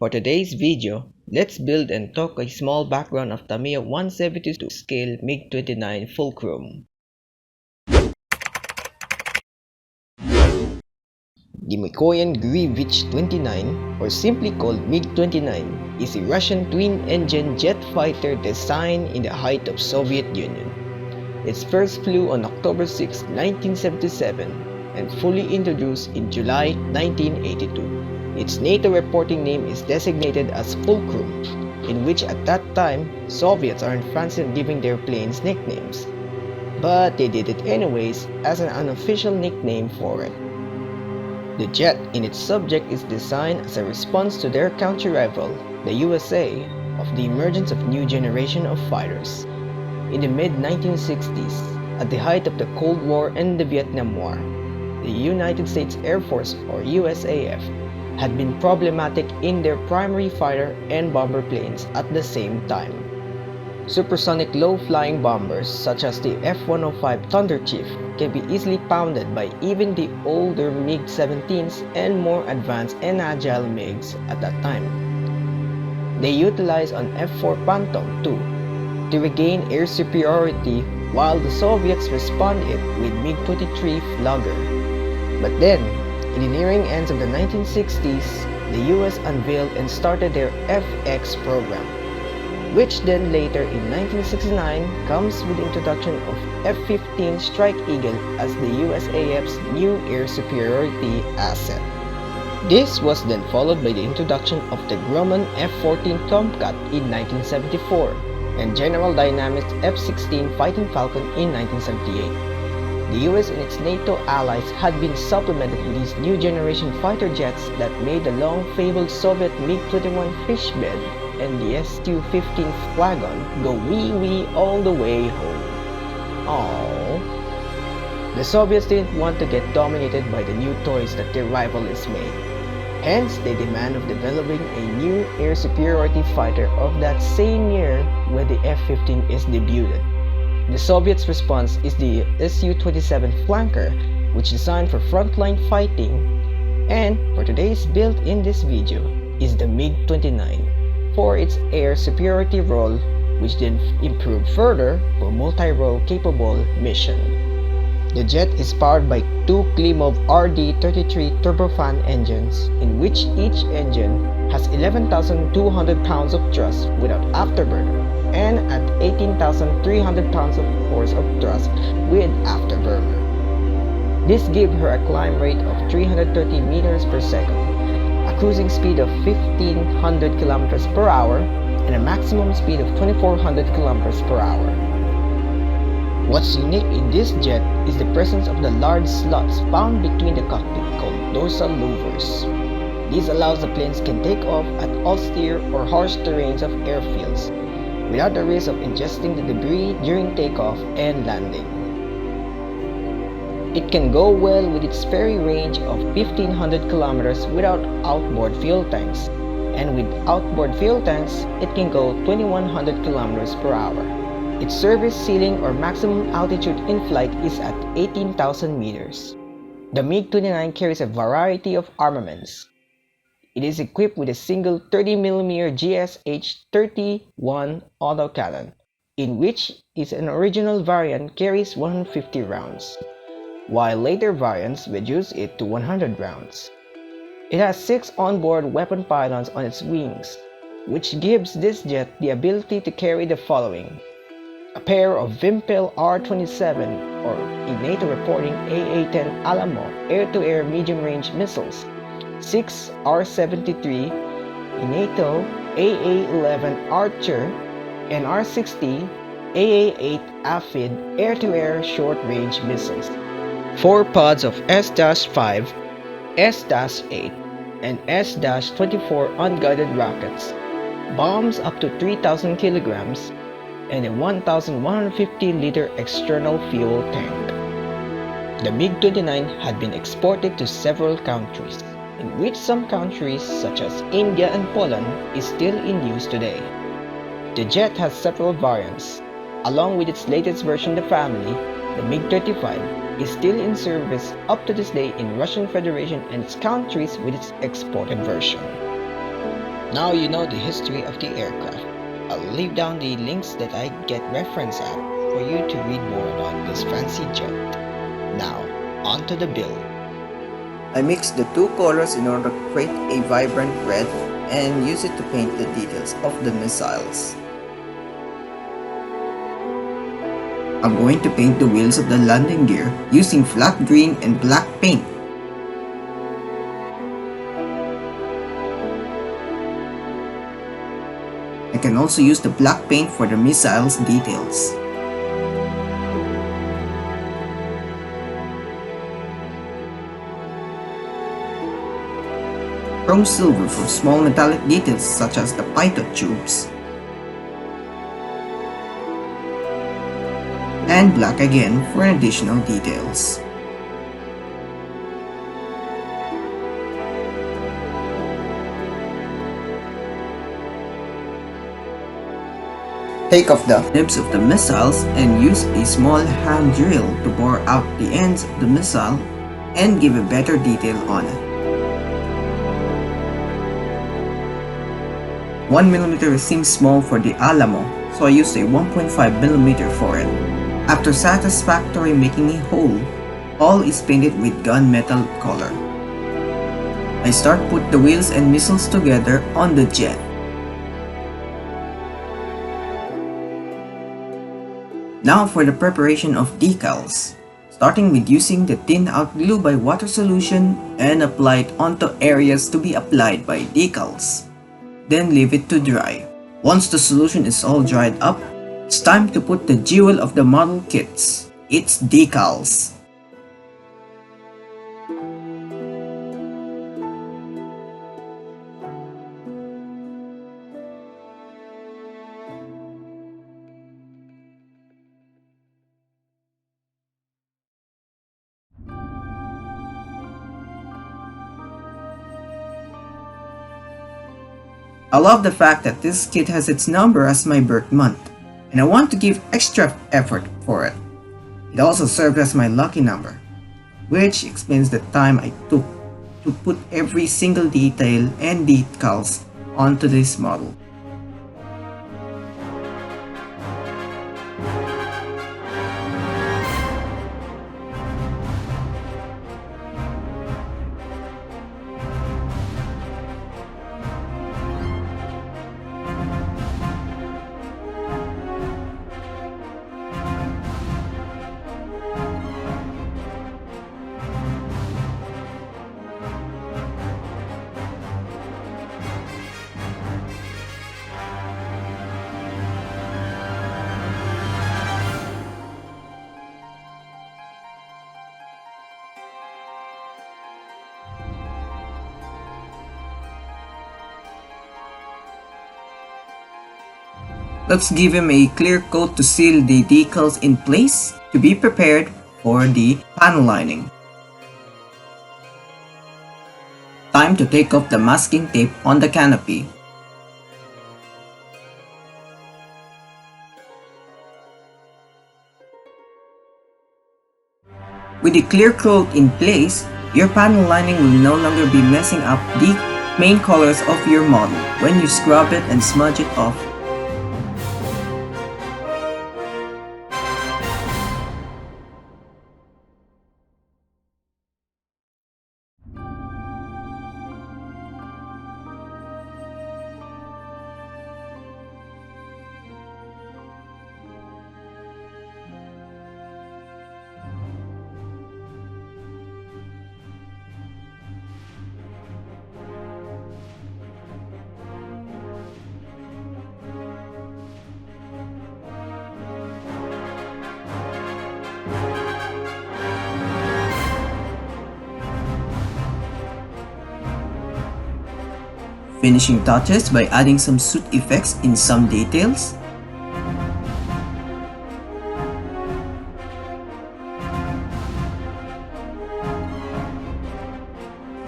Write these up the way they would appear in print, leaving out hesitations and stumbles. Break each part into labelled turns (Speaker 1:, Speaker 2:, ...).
Speaker 1: For today's video, let's build and talk a small background of Tamiya 172 scale MiG-29 Fulcrum. The Mikoyan Grievich 29, or simply called MiG-29, is a Russian twin-engine jet fighter designed in the height of Soviet Union. It first flew on October 6, 1977 and fully introduced in July 1982. Its NATO reporting name is designated as Fulcrum, in which at that time, Soviets aren't fancy giving their planes nicknames. But they did it anyways as an unofficial nickname for it. The jet in its subject is designed as a response to their country rival, the USA, of the emergence of new generation of fighters. In the mid-1960s, at the height of the Cold War and the Vietnam War, the United States Air Force, or USAF, had been problematic in their primary fighter and bomber planes at the same time. Supersonic low-flying bombers such as the F-105 Thunder Chief can be easily pounded by even the older MiG-17s and more advanced and agile MiGs at that time. They utilized an F-4 Phantom too to regain air superiority, while the Soviets responded with MiG-23 Flugger. But then, in the nearing ends of the 1960s, the US unveiled and started their FX program, which then later in 1969 comes with the introduction of F-15 Strike Eagle as the USAF's new air superiority asset. This was then followed by the introduction of the Grumman F-14 Tomcat in 1974 and General Dynamics F-16 Fighting Falcon in 1978. The US and its NATO allies had been supplemented with these new generation fighter jets that made the long-fabled Soviet MiG-21 Fishbed and the Su-15 Flagon go wee-wee all the way home. Aww. The Soviets didn't want to get dominated by the new toys that their rival is made. Hence, they demand of developing a new air superiority fighter of that same year when the F-15 is debuted. The Soviets' response is the Su-27 Flanker, which is designed for frontline fighting, and for today's build in this video is the MiG-29 for its air superiority role, which then improved further for multi-role capable mission. The jet is powered by two Klimov RD-33 turbofan engines, in which each engine has 11,200 pounds of thrust without afterburner, and at 18,300 pounds of force of thrust with afterburner. This gives her a climb rate of 330 meters per second, a cruising speed of 1,500 kilometers per hour, and a maximum speed of 2,400 kilometers per hour. What's unique in this jet is the presence of the large slots found between the cockpit called dorsal louvers. This allows the planes can take off at austere or harsh terrains of airfields, without the risk of ingesting the debris during takeoff and landing. It can go well with its ferry range of 1,500 kilometers without outboard fuel tanks, and with outboard fuel tanks, it can go 2,100 kilometers per hour. Its service ceiling or maximum altitude in flight is at 18,000 meters. The MiG-29 carries a variety of armaments. It is equipped with a single 30mm GSH-31 autocannon, in which its original variant carries 150 rounds, while later variants reduce it to 100 rounds. It has 6 onboard weapon pylons on its wings, which gives this jet the ability to carry the following: a pair of Vimpel R-27 or in NATO reporting AA-10 Alamo air-to-air medium-range missiles, 6 R-73 in NATO AA-11 Archer and R-60 AA-8 Aphid air-to-air short-range missiles, 4 pods of S-5, S-8, and S-24 unguided rockets, bombs up to 3,000 kilograms, and a 1,150-liter external fuel tank. The MiG-29 had been exported to several countries, in which some countries such as India and Poland is still in use today. The jet has several variants. Along with its latest version in the family, the MiG-35 is still in service up to this day in Russian Federation and its countries with its exported version. Now you know the history of the aircraft. I'll leave down the links that I get reference at for you to read more about this fancy jet. Now, on to the build. I mixed the two colors in order to create a vibrant red and use it to paint the details of the missiles. I'm going to paint the wheels of the landing gear using flat green and black paint. I can also use the black paint for the missiles details. Chrome silver for small metallic details such as the pitot tubes. And black again for additional details. Take off the nibs of the missiles and use a small hand drill to bore out the ends of the missile and give a better detail on it. 1mm seems small for the Alamo, so I used a 1.5mm for it. After satisfactorily making a hole, all is painted with gunmetal color. I start put the wheels and missiles together on the jet. Now for the preparation of decals, starting with using the thin out glue by water solution and apply it onto areas to be applied by decals. Then leave it to dry. Once the solution is all dried up, it's time to put the jewel of the model kits, its decals. I love the fact that this kit has its number as my birth month, and I want to give extra effort for it. It also serves as my lucky number, which explains the time I took to put every single detail and decals onto this model. Let's give him a clear coat to seal the decals in place to be prepared for the panel lining. Time to take off the masking tape on the canopy. With the clear coat in place, your panel lining will no longer be messing up the main colors of your model when you scrub it and smudge it off. Finishing touches by adding some suit effects in some details.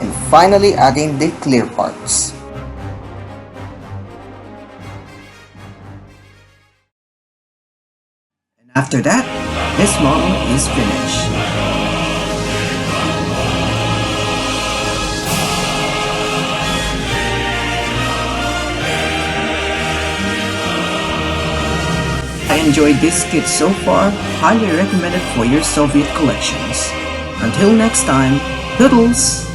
Speaker 1: And finally adding the clear parts. And after that, this model is finished.
Speaker 2: I enjoyed this kit so far, highly recommended for your Soviet collections. Until next time, toodles!